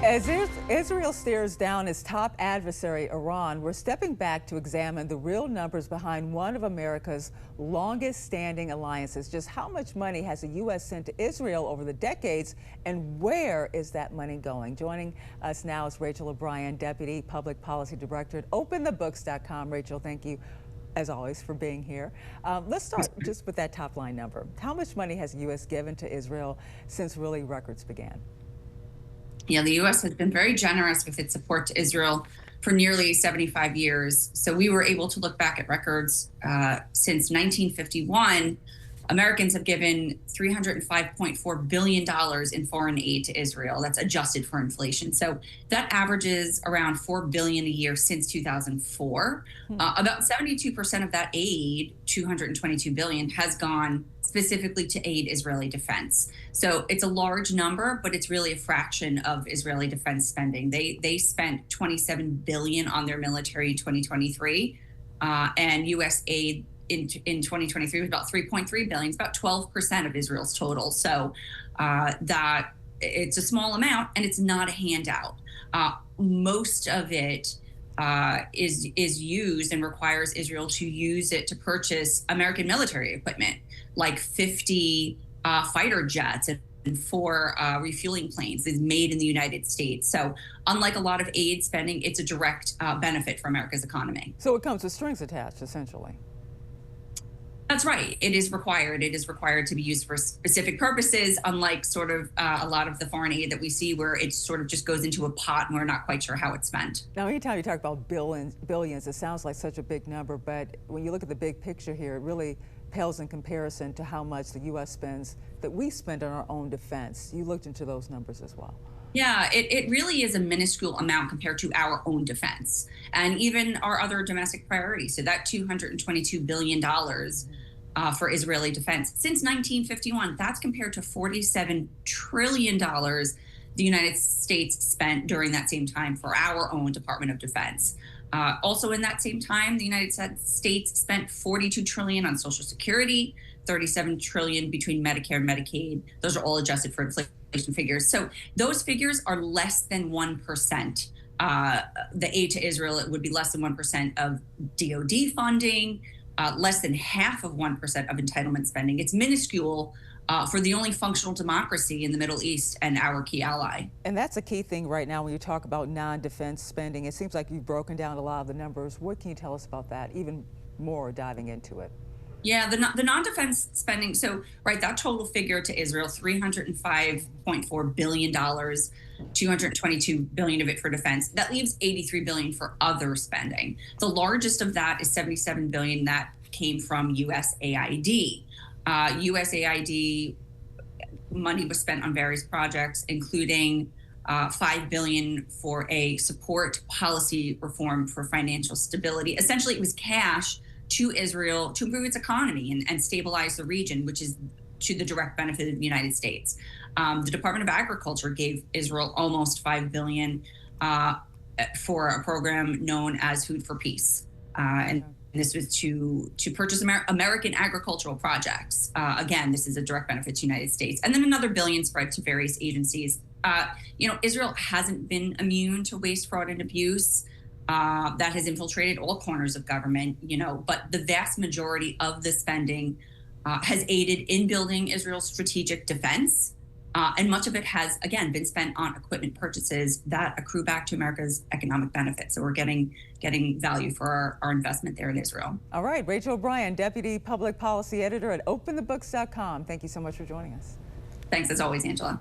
As Israel stares down its top adversary, Iran, we're stepping back to examine the real numbers behind one of America's longest standing alliances. Just how much money has the U.S. sent to Israel over the decades, and where is that money going? Joining us now is Rachel O'Brien, Deputy Public Policy Director at OpenTheBooks.com. Rachel, thank you, as always, for being here. Let's start just with that top line number. How much money has the U.S. given to Israel since really records began? Yeah, the U.S. has been very generous with its support to Israel for nearly 75 years. So we were able to look back at records since 1951. Americans have given $305.4 billion in foreign aid to Israel. That's adjusted for inflation. So that averages around $4 billion a year since 2004. About 72% of that aid, $222 billion, has gone specifically to aid Israeli defense. So it's a large number, but it's really a fraction of Israeli defense spending. They spent $27 billion on their military in 2023, and U.S. aid in 2023 was about $3.3 billion. It's about 12% of Israel's total. So that it's a small amount, and it's not a handout. Most of it is used and requires Israel to use it to purchase American military equipment, like 50 fighter jets and 4 refueling planes is made in the United States. So unlike a lot of aid spending, it's a direct benefit for America's economy. So it comes with strings attached, essentially. That's right. It is required. It is required to be used for specific purposes, unlike sort of a lot of the foreign aid that we see where it sort of just goes into a pot and we're not quite sure how it's spent. Now, anytime you talk about billions, it sounds like such a big number, but when you look at the big picture here, it really pales in comparison to how much the U.S. spends, that we spend on our own defense. You looked into those numbers as well. Yeah, it really is a minuscule amount compared to our own defense and even our other domestic priorities. So that $222 billion for Israeli defense since 1951, that's compared to $47 trillion the United States spent during that same time for our own Department of Defense. Also in that same time, the United States spent $42 trillion on Social Security, $37 trillion between Medicare and Medicaid. Those are all adjusted for inflation figures. So those figures are less than 1%. The aid to Israel, it would be less than 1% of DoD funding, less than half of 1% of entitlement spending. It's minuscule for the only functional democracy in the Middle East and our key ally. And that's a key thing right now when you talk about non-defense spending. It seems like you've broken down a lot of the numbers. What can you tell us about that, even more diving into it? Yeah, the non-defense spending, so right, that total figure to Israel, $305.4 billion, $222 billion of it for defense. That leaves $83 billion for other spending. The largest of that is $77 billion that came from USAID. USAID money was spent on various projects, including $5 billion for a support policy reform for financial stability. Essentially, it was cash to Israel to improve its economy and stabilize the region, which is to the direct benefit of the United States. The Department of Agriculture gave Israel almost $5 billion for a program known as Food for Peace. And this was to purchase American agricultural projects. Again, this is a direct benefit to the United States. And then another $1 billion spread to various agencies. Israel hasn't been immune to waste, fraud, and abuse. That has infiltrated all corners of government, but the vast majority of the spending has aided in building Israel's strategic defense. And much of it has, again, been spent on equipment purchases that accrue back to America's economic benefits. So we're getting value for our investment there in Israel. All right, Rachel O'Brien, Deputy Public Policy Editor at OpenTheBooks.com. Thank you so much for joining us. Thanks, as always, Angela.